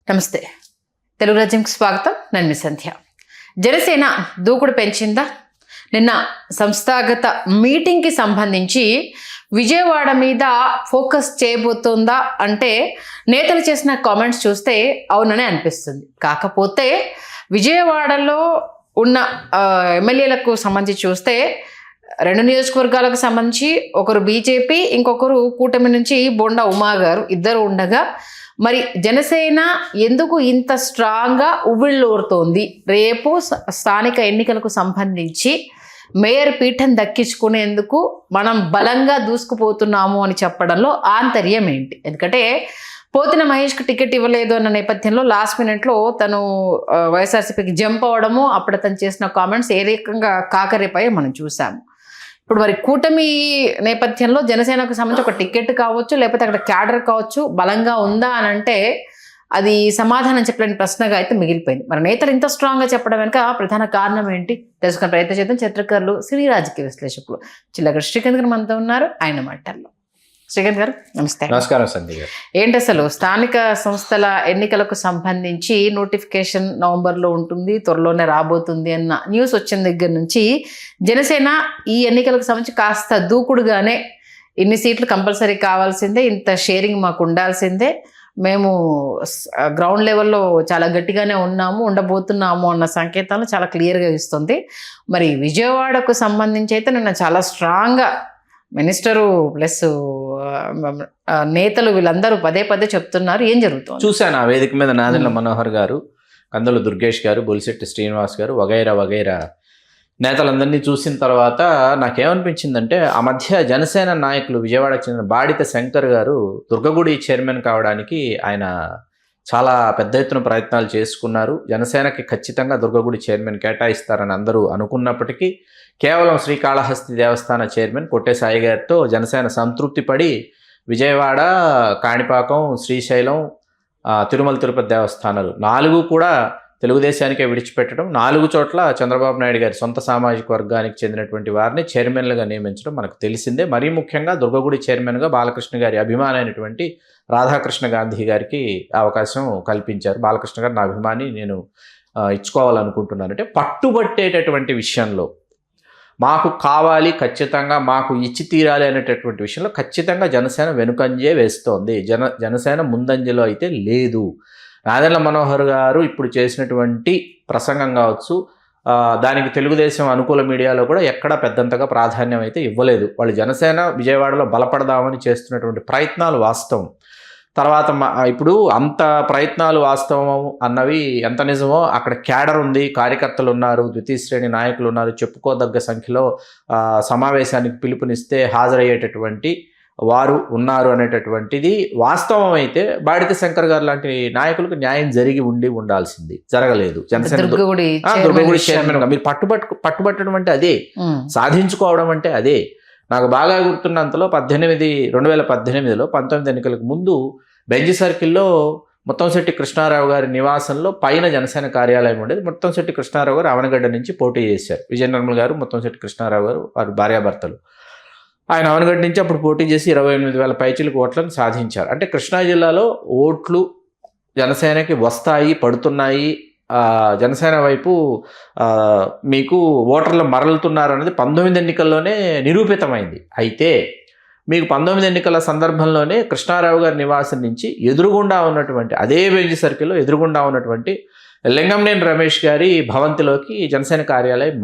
నమస్తే. తెలుగు రాజ్యంకి స్వాగతం. నేను మీ సంధ్య. జనసేన దూకుడు పెంచిందా? నిన్న సంస్థాగత మీటింగ్కి సంబంధించి విజయవాడ మీద ఫోకస్ చేయబోతుందా అంటే నేతలు చేసిన కామెంట్స్ చూస్తే అవుననే అనిపిస్తుంది. కాకపోతే విజయవాడలో ఉన్న ఎమ్మెల్యేలకు సంబంధించి చూస్తే 2 నియోజకవర్గాలకు సంబంధించి ఒకరు బీజేపీ, ఇంకొకరు కూటమి నుంచి బొండా ఉమా గారు ఇద్దరు ఉండగా మరి జనసేన ఎందుకు ఇంత స్ట్రాంగ్గా ఉవ్విళ్ళూరుతోంది? రేపు స్థానిక ఎన్నికలకు సంబంధించి మేయర్ పీఠం దక్కించుకునేందుకు మనం బలంగా దూసుకుపోతున్నాము అని చెప్పడంలో ఆంతర్యం ఏంటి? ఎందుకంటే పోతిన మహేష్కి టికెట్ ఇవ్వలేదు అన్న నేపథ్యంలో లాస్ట్ మినిట్లో తను వైఎస్ఆర్సీపీకి జంప్ అవ్వడము, అప్పుడు తను చేసిన కామెంట్స్ ఏ రకంగా కాకరేపాయో మనం చూసాము. ఇప్పుడు మరి కూటమి నేపథ్యంలో జనసేనకు సంబంధించి ఒక టికెట్ కావచ్చు, లేకపోతే అక్కడ క్యాడర్ కావచ్చు బలంగా ఉందా అని అంటే అది సమాధానం చెప్పలేని ప్రశ్నగా అయితే మిగిలిపోయింది. మరి నేతలు ఇంత స్ట్రాంగ్గా చెప్పడం వెనుక ప్రధాన కారణం ఏంటి తెలుసుకునే ప్రయత్నం చేద్దాం. చరిత్రకారులు, సినీ రాజకీయ విశ్లేషకులు చిల్లగడ్డ శ్రీకాంత్ గారు మనతో ఉన్నారు. ఆయన మాటల్లో. శ్రీకాంత్ గారు నమస్తే. నమస్కారం సంధ్య గారు. ఏంటి అసలు స్థానిక సంస్థల ఎన్నికలకు సంబంధించి నోటిఫికేషన్ నవంబర్లో ఉంటుంది, త్వరలోనే రాబోతుంది అన్న న్యూస్ వచ్చిన దగ్గర నుంచి జనసేన ఈ ఎన్నికలకు సంబంధించి కాస్త దూకుడుగానే ఇన్ని సీట్లు కంపల్సరీ కావాల్సిందే, ఇంత షేరింగ్ మాకు ఉండాల్సిందే, మేము గ్రౌండ్ లెవెల్లో చాలా గట్టిగానే ఉన్నాము, ఉండబోతున్నాము అన్న సంకేతాలు చాలా క్లియర్గా ఇస్తుంది. మరి విజయవాడకు సంబంధించి అయితే నిన్న చాలా స్ట్రాంగ్గా మినిస్టరు ప్లస్ నేతలు వీళ్ళందరూ పదే పదే చెప్తున్నారు. ఏం జరుగుతుంది? చూశాను ఆ వేదిక మీద నాదెండ్ల మనోహర్ గారు, కందుల దుర్గేష్ గారు, బొలిశెట్టి శ్రీనివాస్ గారు వగైరా నేతలందరినీ చూసిన తర్వాత నాకేమనిపించిందంటే ఆ మధ్య జనసేన నాయకులు విజయవాడకు చెందిన బాడిత శంకర్ గారు దుర్గగుడి చైర్మన్ కావడానికి ఆయన చాలా పెద్ద ఎత్తున ప్రయత్నాలు చేసుకున్నారు. జనసేనకి ఖచ్చితంగా దుర్గగుడి చైర్మన్ కేటాయిస్తారని అందరూ అనుకున్నప్పటికీ కేవలం శ్రీకాళహస్తి దేవస్థాన చైర్మన్ కొట్టే సాయి గారితో జనసేన సంతృప్తి పడి విజయవాడ, కాణిపాకం, శ్రీశైలం, తిరుమల తిరుపతి దేవస్థానాలు 4 కూడా తెలుగుదేశానికే విడిచిపెట్టడం, 4 చోట్ల చంద్రబాబు నాయుడు గారి సొంత సామాజిక వర్గానికి చెందినటువంటి వారిని చైర్మన్లుగా నియమించడం మనకు తెలిసిందే. మరీ ముఖ్యంగా దుర్గగుడి చైర్మన్గా బాలకృష్ణ గారి అభిమానైనటువంటి రాధాకృష్ణ గాంధీ గారికి అవకాశం కల్పించారు. బాలకృష్ణ గారు నా అభిమాని, నేను ఇచ్చుకోవాలనుకుంటున్నాను. అంటే పట్టుబట్టేటటువంటి విషయంలో మాకు కావాలి, ఖచ్చితంగా మాకు ఇచ్చి తీరాలి అనేటటువంటి విషయంలో ఖచ్చితంగా జనసేన వెనుకంజే వేస్తోంది. జనసేన ముందంజలో అయితే లేదు. నాదెండ్ల మనోహర్ గారు ఇప్పుడు చేసినటువంటి ప్రసంగం కావచ్చు, దానికి తెలుగుదేశం అనుకూల మీడియాలో కూడా ఎక్కడా పెద్దంతగా ప్రాధాన్యం అయితే ఇవ్వలేదు. వాళ్ళు జనసేన విజయవాడలో బలపడదామని చేస్తున్నటువంటి ప్రయత్నాలు వాస్తవం. తర్వాత ఇప్పుడు అంత ప్రయత్నాలు వాస్తవం అన్నవి ఎంత నిజమో అక్కడ క్యాడర్ ఉంది, కార్యకర్తలు ఉన్నారు, ద్వితీయ శ్రేణి నాయకులు ఉన్నారు, చెప్పుకోదగ్గ సంఖ్యలో సమావేశానికి పిలుపునిస్తే హాజరయ్యేటటువంటి వారు ఉన్నారు అనేటటువంటిది వాస్తవం. అయితే బాడిత శంకర్ గారు లాంటి నాయకులకు న్యాయం జరిగి ఉండాల్సింది, జరగలేదు. జనసేన దుర్గగుడి చైర్మన్గా మీరు పట్టుబట్టడం అంటే అదే, సాధించుకోవడం అంటే అదే. నాకు బాగా గుర్తున్నంతలో 2018లో 19 ఎన్నికలకు ముందు బెంజ్ సర్కిల్లో ముత్తంశెట్టి కృష్ణారావు గారి నివాసంలో పైన జనసేన కార్యాలయం ఉండేది. ముత్తంశెట్టి కృష్ణారావు గారు అవనగడ్డ నుంచి పోటీ చేశారు. విజయ నిర్మల్ గారు, ముత్తంశెట్టి కృష్ణారావు గారు వారు భార్యాభర్తలు. ఆయన అవనగడ్డ నుంచి అప్పుడు పోటీ చేసి 28,000 పైచిలకు ఓట్లను సాధించారు. అంటే కృష్ణా జిల్లాలో ఓట్లు జనసేనకి వస్తాయి, పడుతున్నాయి, జనసేన వైపు మీకు ఓటర్లు మరలుతున్నారు అనేది 19 ఎన్నికల్లోనే నిరూపితమైంది. అయితే మీకు 19 ఎన్నికల సందర్భంలోనే కృష్ణారావు గారి నివాసం నుంచి ఎదురుగుండా ఉన్నటువంటి అదే బెంజ్ సర్కిల్లో ఎదురుగుండా ఉన్నటువంటి లింగంనేని రమేష్ గారి భవంతిలోకి జనసేన కార్యాలయం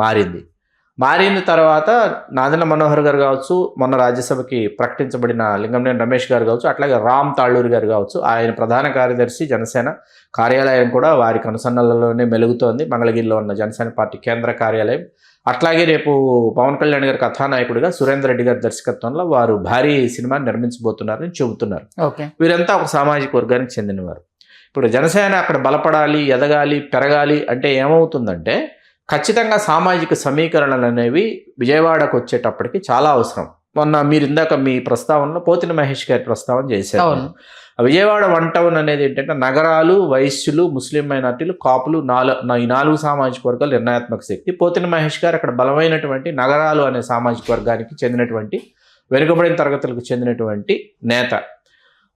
మారిన తర్వాత నాదెండ్ల మనోహర్ గారు కావచ్చు, మొన్న రాజ్యసభకి ప్రకటించబడిన లింగంనేని రమేష్ గారు కావచ్చు, అట్లాగే రామ్ తాళ్ళూరి గారు కావచ్చు, ఆయన ప్రధాన కార్యదర్శి జనసేన కార్యాలయం కూడా వారి కనుసన్నలలోనే మెలుగుతోంది. మంగళగిరిలో ఉన్న జనసేన పార్టీ కేంద్ర కార్యాలయం. అట్లాగే రేపు పవన్ కళ్యాణ్ గారి కథానాయకుడిగా సురేందర్ రెడ్డి గారి దర్శకత్వంలో వారు భారీ సినిమాని నిర్మించబోతున్నారని చెబుతున్నారు. వీరంతా ఒక సామాజిక వర్గానికి చెందినవారు. ఇప్పుడు జనసేన అక్కడ బలపడాలి, ఎదగాలి, పెరగాలి అంటే ఏమవుతుందంటే ఖచ్చితంగా సామాజిక సమీకరణలు అనేవి విజయవాడకు వచ్చేటప్పటికి చాలా అవసరం. మొన్న మీరు ఇందాక మీ ప్రస్తావనలో పోతిన మహేష్ గారి ప్రస్తావన చేశారు. విజయవాడ 1 టౌన్ అనేది ఏంటంటే నగరాలు, వైశ్యులు, ముస్లిం మైనార్టీలు, కాపులు, ఈ 4 సామాజిక వర్గాలు నిర్ణయాత్మక శక్తి. పోతిన మహేష్ గారు అక్కడ బలమైనటువంటి నగరాలు అనే సామాజిక వర్గానికి చెందినటువంటి వెనుకబడిన తరగతులకు చెందినటువంటి నేత.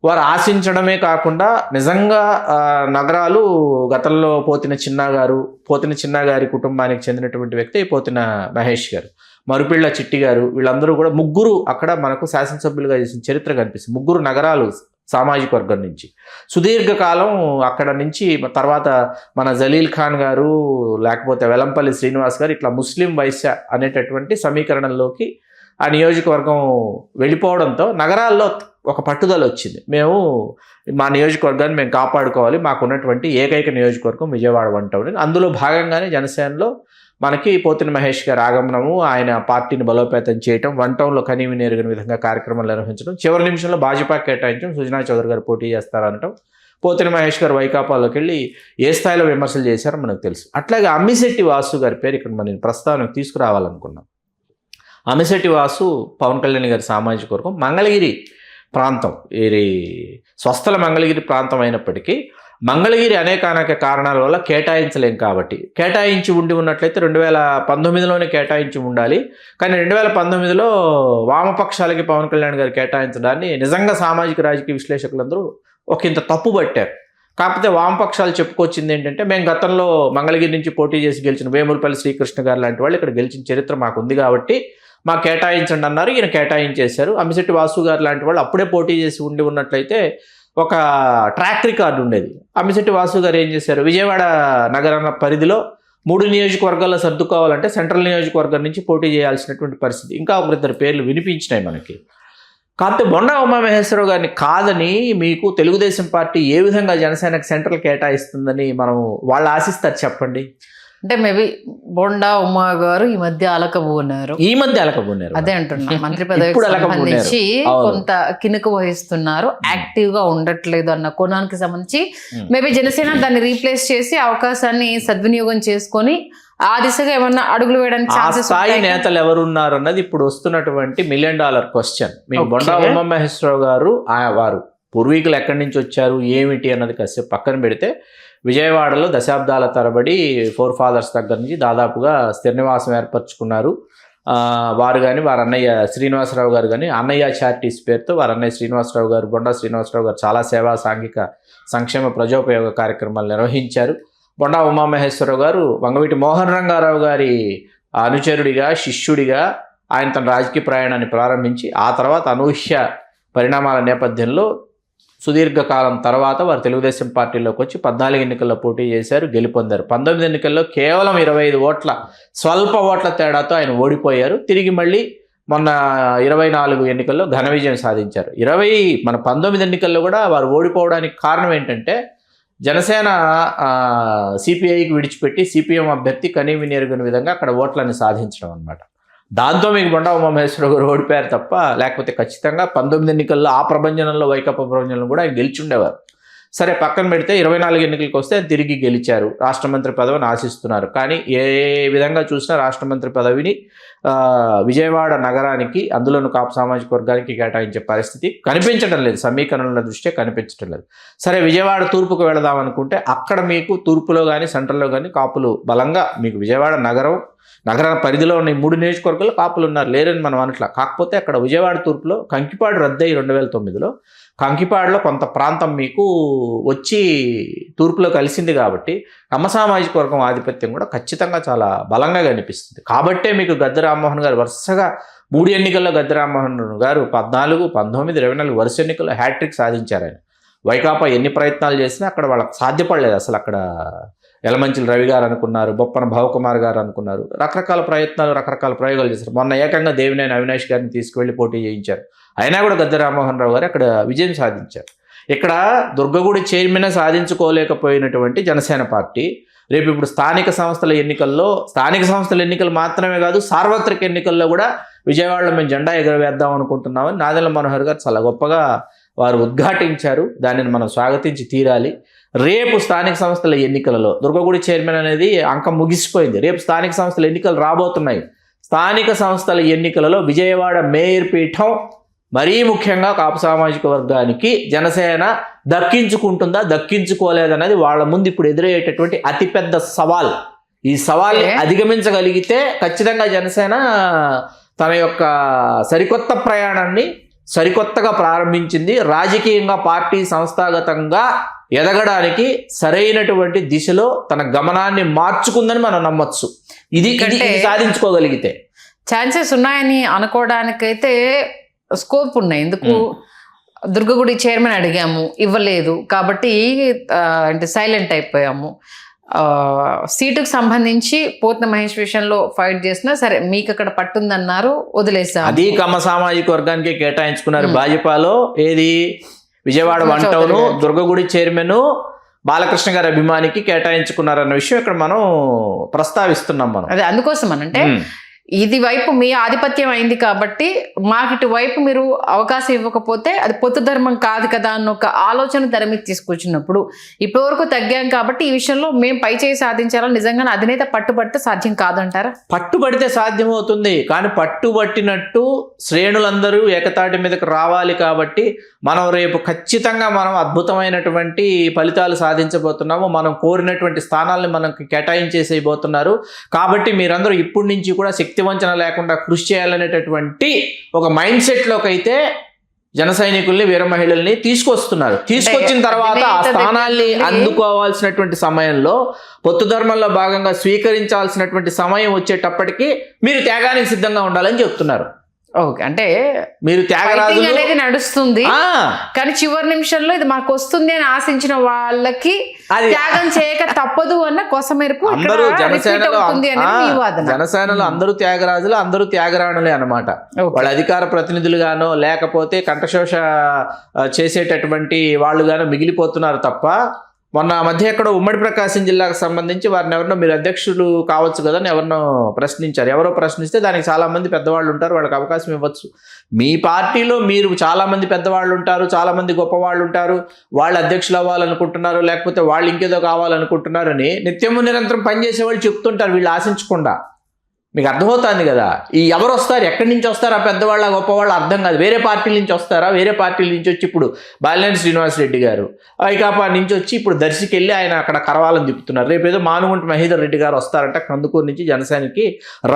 వారు ఆశించడమే కాకుండా నిజంగా నగరాలు గతంలో పోతిన చిన్న గారి కుటుంబానికి చెందినటువంటి వ్యక్తి పోతిన మహేష్ గారు, మరుపిళ్ళ చిట్టి గారు, వీళ్ళందరూ కూడా ముగ్గురు అక్కడ మనకు శాసనసభ్యులుగా చేసిన చరిత్ర కనిపిస్తుంది. ముగ్గురు నగరాలు సామాజిక వర్గం నుంచి సుదీర్ఘకాలం అక్కడ నుంచి తర్వాత మన జలీల్ ఖాన్ గారు, లేకపోతే వెలంపల్లి శ్రీనివాస్ గారు, ఇట్లా ముస్లిం వైశ్య అనేటటువంటి సమీకరణంలోకి ఆ నియోజకవర్గం వెళ్ళిపోవడంతో నగరాల్లో ఒక పట్టుదల వచ్చింది. మేము మా నియోజకవర్గాన్ని మేము కాపాడుకోవాలి, మాకు ఉన్నటువంటి ఏకైక నియోజకవర్గం విజయవాడ వన్ టౌన్. అందులో భాగంగానే జనసేనలో మనకి పోతిన మహేష్ గారి ఆగమనము, ఆయన పార్టీని బలోపేతం చేయటం, వన్ టౌన్లో కనీవిని ఎరుగని విధంగా కార్యక్రమాలు నిర్వహించడం, చివరి నిమిషంలో భాజపా కేటాయించడం, సుజనా చౌదరి గారు పోటీ చేస్తారనటం, పోతిన మహేష్ గారు వైకాపాలోకి వెళ్ళి ఏ స్థాయిలో విమర్శలు చేశారో మనకు తెలుసు. అట్లాగే అమ్మిశెట్టి వాసు గారి పేరు ఇక్కడ మనం ప్రస్తావనకు తీసుకురావాలనుకున్నాం. అమ్మిశెట్టి వాసు పవన్ కళ్యాణ్ గారి సామాజిక వర్గం, మంగళగిరి ప్రాంతం, ఇది స్వస్థల మంగళగిరి ప్రాంతం అయినప్పటికీ మంగళగిరి అనేక కారణాల వల్ల కేటాయించలేం. కాబట్టి కేటాయించి ఉన్నట్లయితే 2019లోనే కేటాయించి ఉండాలి. కానీ 2019లో వామపక్షాలకి పవన్ కళ్యాణ్ గారు కేటాయించడాన్ని నిజంగా సామాజిక రాజకీయ విశ్లేషకులందరూ ఒకంత తప్పు పట్టారు. కాకపోతే వామపక్షాలు చెప్పుకొచ్చింది ఏంటంటే, మేము గతంలో మంగళగిరి నుంచి పోటీ చేసి గెలిచిన వేములపల్లి శ్రీకృష్ణ గారు లాంటి వాళ్ళు ఇక్కడ గెలిచిన చరిత్ర మాకు ఉంది కాబట్టి మాకు కేటాయించండి అన్నారు. ఈయన కేటాయించేశారు. అమ్మిశెట్టి వాసు గారు లాంటి వాళ్ళు అప్పుడే పోటీ చేసి ఉన్నట్లయితే ఒక ట్రాక్ రికార్డు ఉండేది. అమ్మిశెట్టి వాసు గారు ఏం చేశారు, విజయవాడ నగర పరిధిలో 3 నియోజకవర్గాల్లో సర్దుకోవాలంటే సెంట్రల్ నియోజకవర్గం నుంచి పోటీ చేయాల్సినటువంటి పరిస్థితి. ఇంకా ఒకరిద్దరు పేర్లు వినిపించినాయి మనకి. కాకపోతే బొండా ఉమామహేశ్వరరావు గారిని కాదని మీకు తెలుగుదేశం పార్టీ ఏ విధంగా జనసేనకు సెంట్రల్ కేటాయిస్తుందని మనం వాళ్ళు ఆశిస్తారు చెప్పండి. అంటే మేబీ బొండా ఉమా గారు ఈ మధ్య అలకబోనారు. అదే అంటున్నా, మంత్రి పదవికి సంబంధించి కొంత కినుక వహిస్తున్నారు, యాక్టివ్ గా ఉండట్లేదు అన్న కోణానికి సంబంధించి మేబీ జనసేన దాన్ని రీప్లేస్ చేసి అవకాశాన్ని సద్వినియోగం చేసుకొని ఆ దిశగా ఏమన్నా అడుగులు వేయడానికి స్థాయి నేతలు ఎవరున్నారు అన్నది ఇప్పుడు వస్తున్నటువంటి $1 మిలియన్ క్వశ్చన్. మీకు బొండా ఉమామహేశ్వరరావు గారు వారు పూర్వీకులు ఎక్కడి నుంచి వచ్చారు ఏమిటి అన్నది కాసేపు పక్కన పెడితే, విజయవాడలో దశాబ్దాల తరబడి 4 ఫాదర్స్ దగ్గర నుంచి దాదాపుగా స్థిర నివాసం ఏర్పరచుకున్నారు. వారు కానీ వారి అన్నయ్య శ్రీనివాసరావు గారు కానీ, అన్నయ్య చారిటీస్ పేరుతో వారి అన్నయ్య శ్రీనివాసరావు గారు, బొండా శ్రీనివాసరావు గారు చాలా సేవా సాంఘిక సంక్షేమ ప్రజోపయోగ కార్యక్రమాలు నిర్వహించారు. బొండా ఉమామహేశ్వరరావు గారు వంగవీటి మోహన్ రంగారావు గారి అనుచరుడిగా, శిష్యుడిగా ఆయన తన రాజకీయ ప్రయాణాన్ని ప్రారంభించి ఆ తర్వాత అనూహ్య పరిణామాల నేపథ్యంలో సుదీర్ఘకాలం తర్వాత వారు తెలుగుదేశం పార్టీలోకి వచ్చి 14 ఎన్నికల్లో పోటీ చేశారు, గెలుపొందారు. 19 ఎన్నికల్లో కేవలం 25 ఓట్ల స్వల్ప ఓట్ల తేడాతో ఆయన ఓడిపోయారు. తిరిగి మళ్ళీ మొన్న 24 ఎన్నికల్లో ఘన విజయం సాధించారు. 19 ఎన్నికల్లో కూడా వారు ఓడిపోవడానికి కారణం ఏంటంటే, జనసేన సిపిఐకి విడిచిపెట్టి సిపిఎం అభ్యర్థి కనీవిని ఎరుగని విధంగా అక్కడ ఓట్లను సాధించడం అనమాట. దాంతో మీకు బొండా ఉమామహేశ్వరరావు గారు ఓడిపోయారు తప్ప, లేకపోతే ఖచ్చితంగా 19 ఎన్నికల్లో ఆ ప్రభంజనంలో వైకాపా ప్రభంజనంలో కూడా ఆయన గెలిచుండేవారు. సరే పక్కన పెడితే 24 ఎన్నికలకు వస్తే తిరిగి గెలిచారు. రాష్ట్ర మంత్రి పదవిని ఆశిస్తున్నారు. కానీ ఏ విధంగా చూసినా రాష్ట్ర మంత్రి పదవిని విజయవాడ నగరానికి, అందులోనూ కాపు సామాజిక వర్గానికి కేటాయించే పరిస్థితి కనిపించడం లేదు. సమీకరణల దృష్ట్యా కనిపించడం లేదు. సరే విజయవాడ తూర్పుకు వెళదాం అనుకుంటే అక్కడ మీకు తూర్పులో కానీ సెంట్రల్లో కానీ కాపులు బలంగా, మీకు విజయవాడ నగర పరిధిలో ఉన్న 3 నియోజకవర్గాల్లో కాపులు ఉన్నారు, లేరని మనం అనట్లా. కాకపోతే అక్కడ విజయవాడ తూర్పులో కంకిపాడు రద్దయి 2009లో కంకిపాడులో కొంత ప్రాంతం మీకు వచ్చి తూర్పులో కలిసింది కాబట్టి కమ్మ సామాజిక వర్గం ఆధిపత్యం కూడా ఖచ్చితంగా చాలా బలంగా కనిపిస్తుంది. కాబట్టే మీకు గద్దె రామ్మోహన్ గారు వరుసగా 3 ఎన్నికల్లో గద్దె రామ్మోహన్ గారు 14, 19, 24 వరుస ఎన్నికల్లో హ్యాట్రిక్ సాధించారు. ఆయన వైకాపా ఎన్ని ప్రయత్నాలు చేసినా అక్కడ వాళ్ళకి సాధ్యపడలేదు. అసలు అక్కడ యలమంచిలి రవి గారు అనుకున్నారు, బొప్పన భవకుమార్ గారు అనుకున్నారు, రకరకాల ప్రయోగాలు చేశారు. మొన్న ఏకంగా దేవినేని అవినాష్ గారిని తీసుకువెళ్ళి పోటీ చేయించారు. అయినా కూడా గద్దె రామ్మోహన్ రావు గారు అక్కడ విజయం సాధించారు. ఇక్కడ దుర్గగుడి చైర్మన్ సాధించుకోలేకపోయినటువంటి జనసేన పార్టీ రేపు ఇప్పుడు స్థానిక సంస్థల ఎన్నికలు మాత్రమే కాదు, సార్వత్రిక ఎన్నికల్లో కూడా విజయవాడలో మేము జెండా ఎగరవేద్దాం అనుకుంటున్నామని నాదెళ్ల మనోహర్ గారు చాలా గొప్పగా వారు ఉద్ఘాటించారు. దానిని మనం స్వాగతించి తీరాలి. రేపు స్థానిక సంస్థల ఎన్నికలలో దుర్గగుడి చైర్మన్ అనేది అంకం ముగిసిపోయింది. రేపు స్థానిక సంస్థల ఎన్నికలు రాబోతున్నాయి. స్థానిక సంస్థల ఎన్నికలలో విజయవాడ మేయర్ పీఠం మరీ ముఖ్యంగా కాపు సామాజిక వర్గానికి జనసేన దక్కించుకుంటుందా, దక్కించుకోలేదన్నది వాళ్ళ ముందు ఇప్పుడు ఎదురయ్యేటటువంటి అతిపెద్ద సవాల్. ఈ సవాల్ని అధిగమించగలిగితే ఖచ్చితంగా జనసేన తన యొక్క సరికొత్త ప్రయాణాన్ని సరికొత్తగా ప్రారంభించింది. రాజకీయంగా పార్టీ సంస్థాగతంగా ఎదగడానికి సరైనటువంటి దిశలో తన గమనాన్ని మార్చుకుందని మనం నమ్మొచ్చు. ఇది సాధించుకోగలిగితే ఛాన్సెస్ ఉన్నాయని అనుకోవడానికైతే స్కోప్ ఉన్నాయి. ఎందుకు దుర్గగుడి చైర్మన్ అడిగాము, ఇవ్వలేదు కాబట్టి అంటే సైలెంట్ అయిపోయాము. సీటుకు సంబంధించి పోతన మహేష్ విషయంలో ఫైట్ చేసినా సరే మీకు అక్కడ పట్టుందన్నారు, వదిలేసాం. అది కమ్మ సామాజిక వర్గానికి కేటాయించుకున్నారు. భాజపాలో ఏది విజయవాడ 1 టౌన్ దుర్గగుడి చైర్మన్ బాలకృష్ణ గారి అభిమానికి కేటాయించుకున్నారన్న విషయం ఇక్కడ మనం ప్రస్తావిస్తున్నాం. మనం అదే అందుకోసం అంటే ఇది వైపు మీ ఆధిపత్యం అయింది కాబట్టి మాకు ఇటు వైపు మీరు అవకాశం ఇవ్వకపోతే అది పొత్తు ధర్మం కాదు కదా అన్న ఒక ఆలోచన తెర మీద తీసుకొచ్చినప్పుడు ఇప్పటి వరకు తగ్గాం కాబట్టి ఈ విషయంలో మేము పై చేయి సాధించాలని నిజంగానే అధినేత పట్టుబడితే సాధ్యం కాదంటారా? పట్టుబడితే సాధ్యమవుతుంది, కానీ పట్టుబట్టినట్టు శ్రేణులందరూ ఏకతాటి మీదకి రావాలి. కాబట్టి మనం రేపు ఖచ్చితంగా మనం అద్భుతమైనటువంటి ఫలితాలు సాధించబోతున్నాము. మనం కోరినటువంటి స్థానాలను మనకు కేటాయించేసేయబోతున్నారు. కాబట్టి మీరందరూ ఇప్పటి నుంచి కూడా శక్తివంచన లేకుండా కృషి చేయాలనేటటువంటి ఒక మైండ్ సెట్లోకి అయితే జన సైనికుల్ని వీర మహిళల్ని తీసుకొస్తున్నారు. తీసుకొచ్చిన తర్వాత ఆ స్థానాల్ని అందుకోవాల్సినటువంటి సమయంలో పొత్తు ధర్మంలో భాగంగా స్వీకరించాల్సినటువంటి సమయం వచ్చేటప్పటికి మీరు త్యాగానికి సిద్ధంగా ఉండాలని చెప్తున్నారు. ఓకే, అంటే మీరు త్యాగరాజు అనేది నడుస్తుంది, కానీ చివరి నిమిషంలో ఇది మాకు వస్తుంది అని ఆశించిన వాళ్ళకి త్యాగం చేయక తప్పదు అన్న కొసమెరుపు జనసేనలో అందరూ త్యాగరాజులు, అందరూ త్యాగరాణులే అన్నమాట. వాళ్ళ అధికార ప్రతినిధులుగానో లేకపోతే కంఠశోష చేసేటటువంటి వాళ్ళుగానో మిగిలిపోతున్నారు తప్ప మొన్న మధ్య ఎక్కడో ఉమ్మడి ప్రకాశం జిల్లాకు సంబంధించి వారిని ఎవరినో మీరు అధ్యక్షులు కావచ్చు కదా అని ఎవరినో ప్రశ్నించారు. ఎవరో ప్రశ్నిస్తే దానికి చాలామంది పెద్దవాళ్ళు ఉంటారు, వాళ్ళకి అవకాశం ఇవ్వచ్చు. మీ పార్టీలో మీరు చాలామంది పెద్దవాళ్ళు ఉంటారు, చాలామంది గొప్పవాళ్ళు ఉంటారు, వాళ్ళు అధ్యక్షులు అవ్వాలనుకుంటున్నారు, లేకపోతే వాళ్ళు ఇంకేదో కావాలనుకుంటున్నారని నిత్యము నిరంతరం పనిచేసే వాళ్ళు చెప్తుంటారు వీళ్ళు ఆశించకుండా. మీకు అర్థమవుతుంది కదా, ఈ ఎవరు వస్తారు, ఎక్కడి నుంచి వస్తారు, ఆ పెద్దవాళ్ళ గొప్పవాళ్ళు అర్థం కాదు. వేరే పార్టీల నుంచి వస్తారా, వేరే పార్టీల నుంచి వచ్చి ఇప్పుడు బాలినేని శ్రీనివాసరెడ్డి గారు ఐకాపా నుంచి వచ్చి ఇప్పుడు దర్శికి వెళ్ళి ఆయన అక్కడ కరవాలని తిప్పుతున్నారు. రేపు ఏదో మానుగుంట మహేందర్ రెడ్డి గారు వస్తారంట కందుకూరు నుంచి జనసేనకి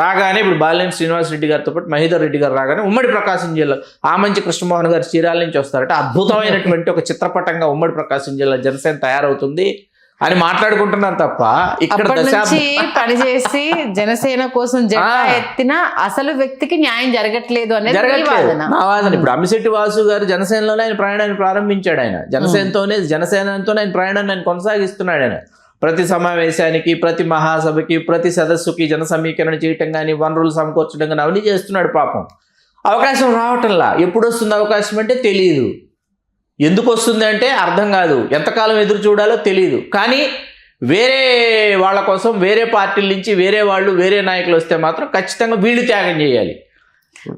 రాగానే ఇప్పుడు బాలినేని శ్రీనివాసరెడ్డి గారితో పాటు మహేందర్ రెడ్డి గారు రాగానే ఉమ్మడి ప్రకాశం జిల్లా ఆమంచి కృష్ణమోహన్ గారు చీరాల నుంచి వస్తారంట. అద్భుతమైనటువంటి ఒక చిత్రపటంగా ఉమ్మడి ప్రకాశం జిల్లా జనసేన తయారవుతుంది అని మాట్లాడుకుంటున్నారు తప్ప ఇక్కడ పనిచేసి జనసేన కోసం జెండా ఎత్తిన అసలు వ్యక్తికి న్యాయం జరగట్లేదు అనేది నా వాదన. ఇప్పుడు అమ్మిశెట్టి వాసు గారు జనసేనలోనే ఆయన ప్రయాణాన్ని ప్రారంభించాడు. ఆయన జనసేనతోనే ఆయన ప్రయాణాన్ని ఆయన కొనసాగిస్తున్నాడు. ఆయన ప్రతి సమావేశానికి, ప్రతి మహాసభకి, ప్రతి సదస్సుకి జన సమీకరణ చేయటం కానీ, వనరులు సమకూర్చడం కానీ అవన్నీ చేస్తున్నాడు. పాపం అవకాశం రావటంలా. ఎప్పుడు వస్తుంది అవకాశం అంటే తెలియదు, ఎందుకు వస్తుంది అంటే అర్థం కాదు, ఎంతకాలం ఎదురు చూడాలో తెలియదు. కానీ వేరే వాళ్ళ కోసం వేరే పార్టీల నుంచి వేరే వాళ్ళు వేరే నాయకులు వస్తే మాత్రం ఖచ్చితంగా వీళ్ళు త్యాగం చేయాలి,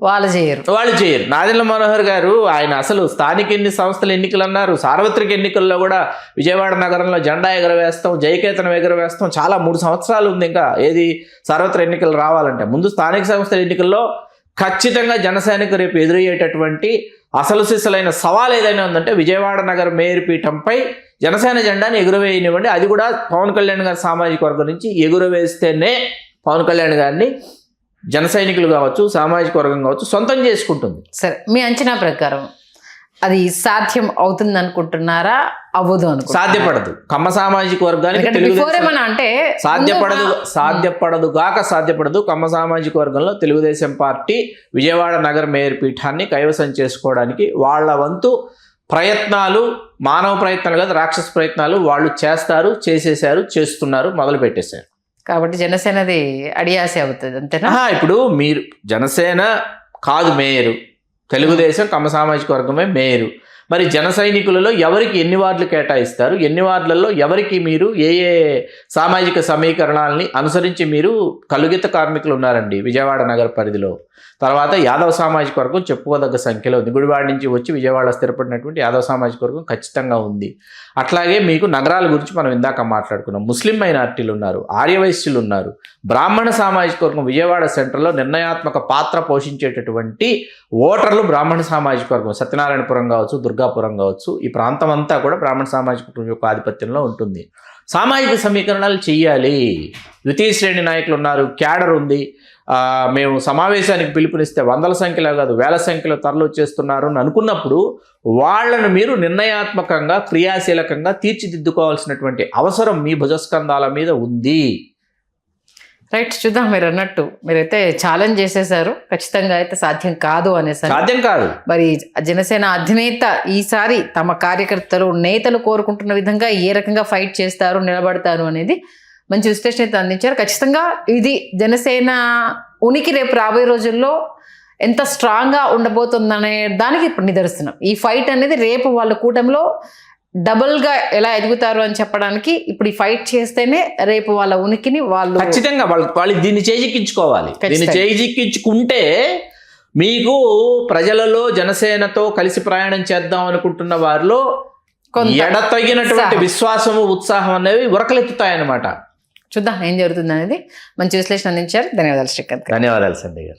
వాళ్ళు చేయరు. నాదెండ్ల మనోహర్ గారు ఆయన అసలు స్థానిక సంస్థల ఎన్నికలు అన్నారు, సార్వత్రిక ఎన్నికల్లో కూడా విజయవాడ నగరంలో జెండా ఎగరవేస్తాం, జయకేతనం ఎగరవేస్తాం. చాలా 3 సంవత్సరాలు ఉంది ఇంకా ఏది సార్వత్రిక ఎన్నికలు రావాలంటే. ముందు స్థానిక సంస్థల ఎన్నికల్లో ఖచ్చితంగా జనసేనకు రేపు ఎదురయ్యేటటువంటి అసలు సిసలైన సవాల్ ఏదైనా ఉందంటే విజయవాడ నగర మేయర్ పీఠంపై జనసేన జెండాని ఎగురవేయనివ్వండి. అది కూడా పవన్ కళ్యాణ్ గారి సామాజిక వర్గం నుంచి ఎగురవేస్తేనే పవన్ కళ్యాణ్ గారిని జన సైనికులు కావచ్చు, సామాజిక వర్గం కావచ్చు సొంతం చేసుకుంటుంది. సరే, మీ అంచనా ప్రకారం అది సాధ్యం అవుతుంది అనుకుంటున్నారా, అవ్వదు సాధ్యపడదు. కమ్మ సామాజిక వర్గానికి సాధ్యపడదు. కమ్మ సామాజిక వర్గంలో తెలుగుదేశం పార్టీ విజయవాడ నగర మేయర్ పీఠాన్ని కైవసం చేసుకోవడానికి వాళ్ళ వంతు ప్రయత్నాలు, మానవ ప్రయత్నాలు కాదు రాక్షస ప్రయత్నాలు వాళ్ళు చేసేశారు, చేస్తున్నారు, మొదలు పెట్టేశారు. కాబట్టి జనసేనది అడియాసే అవుతుంది అంతేనా? ఇప్పుడు మీరు జనసేన కాదు మేయరు, తెలుగుదేశం కమ్మ సామాజిక వర్గమే మేయరు. మరి జన సైనికులలో ఎవరికి ఎన్ని వార్డులు కేటాయిస్తారు, ఎన్ని వార్డులలో ఎవరికి మీరు ఏ సామాజిక సమీకరణాలని అనుసరించి మీరు కలుగిత కార్మికులు ఉన్నారండి విజయవాడ నగర పరిధిలో. తర్వాత యాదవ సామాజిక వర్గం చెప్పుకోదగ్గ సంఖ్యలో ఉంది. గుడివాడ నుంచి వచ్చి విజయవాడ స్థిరపడినటువంటి యాదవ సామాజిక వర్గం ఖచ్చితంగా ఉంది. అట్లాగే మీకు నగరాల గురించి మనం ఇందాక మాట్లాడుకున్నాం. ముస్లిం మైనార్టీలు ఉన్నారు, ఆర్యవైశ్యులు ఉన్నారు, బ్రాహ్మణ సామాజిక వర్గం విజయవాడ సెంటర్లో నిర్ణయాత్మక పాత్ర పోషించేటటువంటి ఓటర్లు బ్రాహ్మణ సామాజిక వర్గం. సత్యనారాయణపురం కావచ్చు, దుర్గాపురం కావచ్చు, ఈ ప్రాంతం అంతా కూడా బ్రాహ్మణ సామాజిక వర్గం యొక్క ఆధిపత్యంలో ఉంటుంది. సామాజిక సమీకరణాలు చెయ్యాలి. ద్వితీయ శ్రేణి నాయకులు ఉన్నారు, క్యాడర్ ఉంది, మేము సమావేశానికి పిలుపునిస్తే వందల సంఖ్యలో కాదు వేల సంఖ్యలో తరలి వచ్చేస్తున్నారు అని అనుకున్నప్పుడు వాళ్ళను మీరు నిర్ణయాత్మకంగా క్రియాశీలకంగా తీర్చిదిద్దుకోవాల్సినటువంటి అవసరం మీ భుజస్కంధాల మీద ఉంది. రైట్, చూద్దాం. మీరు అన్నట్టు మీరైతే ఛాలెంజ్ చేసేసారు, ఖచ్చితంగా అయితే సాధ్యం కాదు అనేసి. సాధ్యం కాదు. మరి జనసేన అధినేత ఈసారి తమ కార్యకర్తలు నేతలు కోరుకుంటున్న విధంగా ఏ రకంగా ఫైట్ చేస్తారు, నిలబడతారు అనేది మంచి విశ్లేషణ అయితే అందించారు. ఖచ్చితంగా ఇది జనసేన ఉనికి రేపు రాబోయే రోజుల్లో ఎంత స్ట్రాంగ్గా ఉండబోతుందనే దానికి ఇప్పుడు నిదర్శనం. ఈ ఫైట్ అనేది రేపు వాళ్ళ కూటమిలో డబుల్గా ఎలా ఎదుగుతారు అని చెప్పడానికి ఇప్పుడు ఈ ఫైట్ చేస్తేనే రేపు వాళ్ళ ఉనికిని వాళ్ళు ఖచ్చితంగా వాళ్ళు దీన్ని చేజిక్కించుకోవాలి. దీన్ని చేజిక్కించుకుంటే మీకు ప్రజలలో జనసేనతో కలిసి ప్రయాణం చేద్దాం అనుకుంటున్న వారిలో ఎడతగినటువంటి విశ్వాసము ఉత్సాహం అనేవి ఉరకలెత్తుతాయన్నమాట. చూద్దాం ఏం జరుగుతుంది అనేది. మంచి విశ్లేషణ అందించారు. ధన్యవాదాలు శ్రీకాంత్. ధన్యవాదాలు సంధ్య గారు.